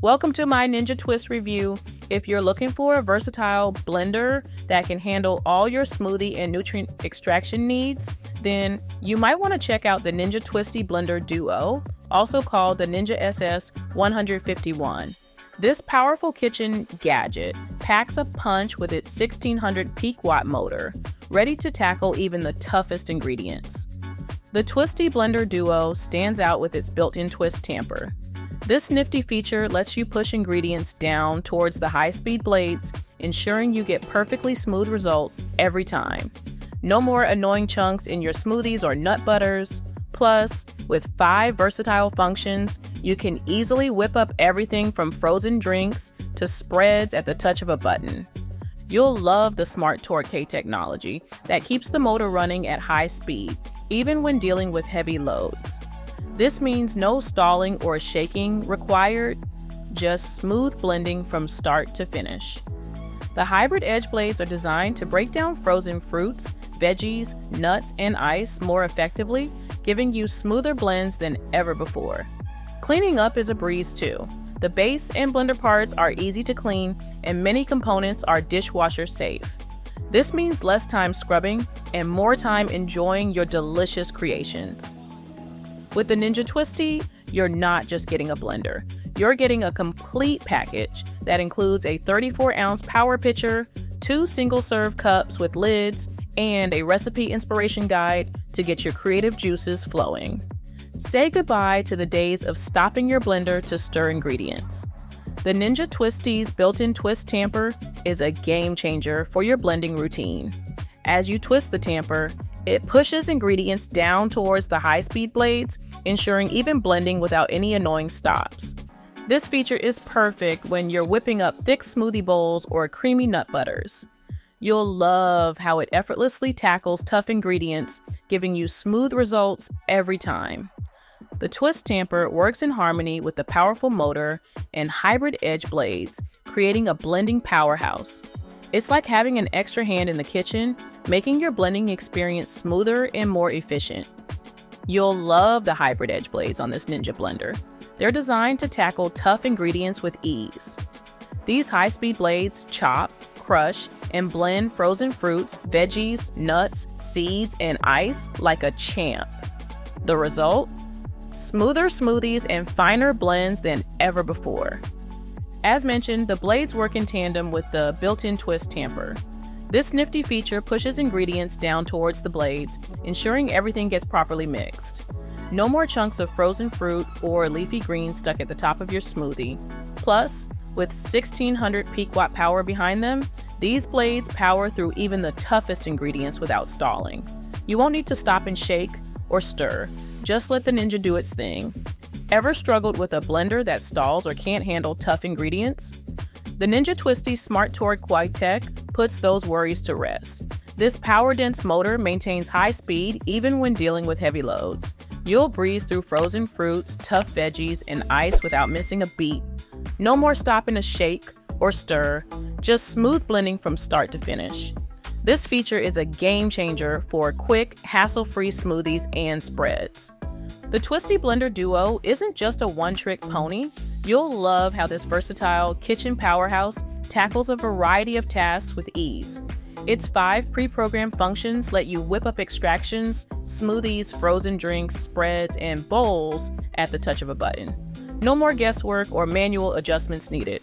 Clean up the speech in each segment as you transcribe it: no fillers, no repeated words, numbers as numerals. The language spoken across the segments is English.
Welcome to my Ninja Twist review. If you're looking for a versatile blender that can handle all your smoothie and nutrient extraction needs, then you might want to check out the Ninja Twisti Blender Duo, also called the Ninja SS151. This powerful kitchen gadget packs a punch with its 1600 peak watt motor, ready to tackle even the toughest ingredients. The Twisti Blender Duo stands out with its built-in twist tamper. This nifty feature lets you push ingredients down towards the high-speed blades, ensuring you get perfectly smooth results every time. No more annoying chunks in your smoothies or nut butters. Plus, with 5 versatile functions, you can easily whip up everything from frozen drinks to spreads at the touch of a button. You'll love the SmartTorque Technology that keeps the motor running at high speed, even when dealing with heavy loads. This means no stalling or shaking required, just smooth blending from start to finish. The hybrid edge blades are designed to break down frozen fruits, veggies, nuts, and ice more effectively, giving you smoother blends than ever before. Cleaning up is a breeze too. The base and blender parts are easy to clean, and many components are dishwasher safe. This means less time scrubbing and more time enjoying your delicious creations. With the Ninja Twisti, you're not just getting a blender. You're getting a complete package that includes a 34-ounce power pitcher, 2 single-serve cups with lids, and a recipe inspiration guide to get your creative juices flowing. Say goodbye to the days of stopping your blender to stir ingredients. The Ninja Twisti's built-in twist tamper is a game changer for your blending routine. As you twist the tamper, it pushes ingredients down towards the high-speed blades, ensuring even blending without any annoying stops. This feature is perfect when you're whipping up thick smoothie bowls or creamy nut butters. You'll love how it effortlessly tackles tough ingredients, giving you smooth results every time. The twist tamper works in harmony with the powerful motor and hybrid edge blades, creating a blending powerhouse. It's like having an extra hand in the kitchen, making your blending experience smoother and more efficient. You'll love the hybrid edge blades on this Ninja blender. They're designed to tackle tough ingredients with ease. These high-speed blades chop, crush, and blend frozen fruits, veggies, nuts, seeds, and ice like a champ. The result? Smoother smoothies and finer blends than ever before. As mentioned, the blades work in tandem with the built-in twist tamper. This nifty feature pushes ingredients down towards the blades, ensuring everything gets properly mixed. No more chunks of frozen fruit or leafy greens stuck at the top of your smoothie. Plus, with 1600 peak watt power behind them, these blades power through even the toughest ingredients without stalling. You won't need to stop and shake or stir. Just let the Ninja do its thing. Ever struggled with a blender that stalls or can't handle tough ingredients? The Ninja Twisti SmartTorque Tech puts those worries to rest. This power-dense motor maintains high speed even when dealing with heavy loads. You'll breeze through frozen fruits, tough veggies, and ice without missing a beat. No more stopping to shake or stir, just smooth blending from start to finish. This feature is a game changer for quick, hassle-free smoothies and spreads. The Twisti Blender Duo isn't just a one-trick pony. You'll love how this versatile kitchen powerhouse tackles a variety of tasks with ease. Its 5 pre-programmed functions let you whip up extractions, smoothies, frozen drinks, spreads, and bowls at the touch of a button. No more guesswork or manual adjustments needed.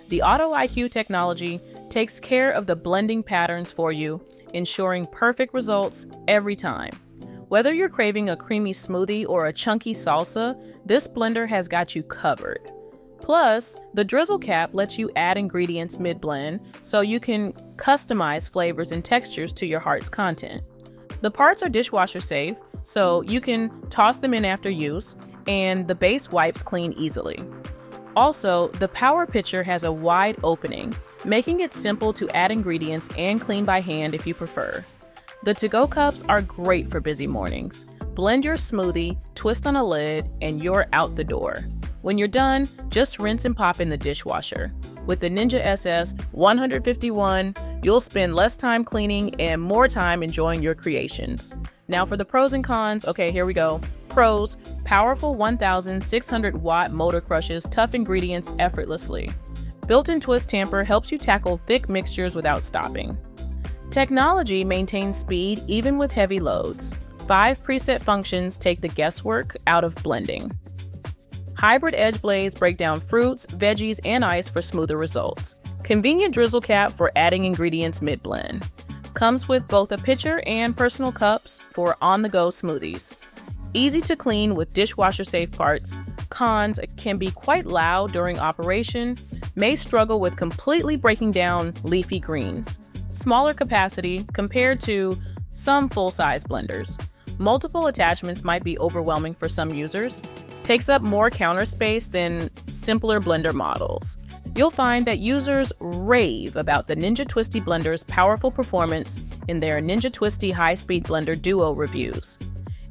The Auto IQ technology takes care of the blending patterns for you, ensuring perfect results every time. Whether you're craving a creamy smoothie or a chunky salsa, this blender has got you covered. Plus, the drizzle cap lets you add ingredients mid-blend so you can customize flavors and textures to your heart's content. The parts are dishwasher safe, so you can toss them in after use, and the base wipes clean easily. Also, the power pitcher has a wide opening, making it simple to add ingredients and clean by hand if you prefer. The to-go cups are great for busy mornings. Blend your smoothie, twist on a lid, and you're out the door. When you're done, just rinse and pop in the dishwasher. With the Ninja SS151, you'll spend less time cleaning and more time enjoying your creations. Now for the pros and cons, okay, here we go. pros, powerful 1,600-watt motor crushes tough ingredients effortlessly. Built-in twist tamper helps you tackle thick mixtures without stopping. Technology maintains speed even with heavy loads. 5 preset functions take the guesswork out of blending. Hybrid edge blades break down fruits, veggies, and ice for smoother results. Convenient drizzle cap for adding ingredients mid-blend. Comes with both a pitcher and personal cups for on-the-go smoothies. Easy to clean with dishwasher-safe parts. Cons: can be quite loud during operation, may struggle with completely breaking down leafy greens. Smaller capacity compared to some full-size blenders. Multiple attachments might be overwhelming for some users. Takes up more counter space than simpler blender models. You'll find that users rave about the Ninja Twisti blender's powerful performance in their Ninja Twisti high-speed blender duo reviews.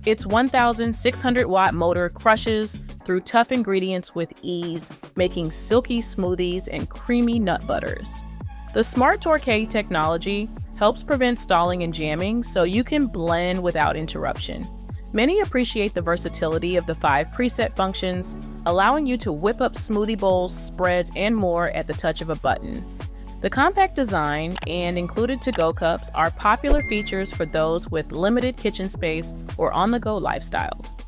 Its 1,600-watt motor crushes through tough ingredients with ease, making silky smoothies and creamy nut butters. The SmartTorque Technology helps prevent stalling and jamming so you can blend without interruption. Many appreciate the versatility of the 5 preset functions, allowing you to whip up smoothie bowls, spreads, and more at the touch of a button. The compact design and included to-go cups are popular features for those with limited kitchen space or on-the-go lifestyles.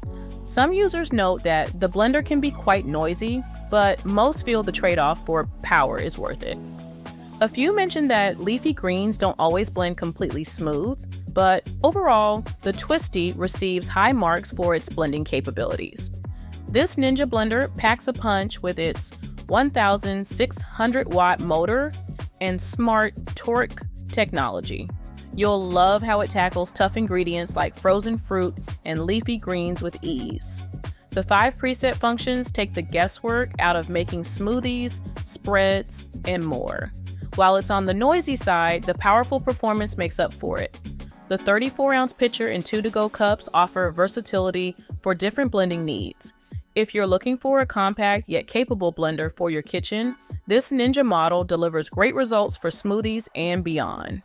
Some users note that the blender can be quite noisy, but most feel the trade-off for power is worth it. A few mention that leafy greens don't always blend completely smooth, but overall, the Twisti receives high marks for its blending capabilities. This Ninja blender packs a punch with its 1,600-watt motor and SmartTorque technology. You'll love how it tackles tough ingredients like frozen fruit and leafy greens with ease. The 5 preset functions take the guesswork out of making smoothies, spreads, and more. While it's on the noisy side, the powerful performance makes up for it. The 34-ounce pitcher and 2 to-go cups offer versatility for different blending needs. If you're looking for a compact yet capable blender for your kitchen, this Ninja model delivers great results for smoothies and beyond.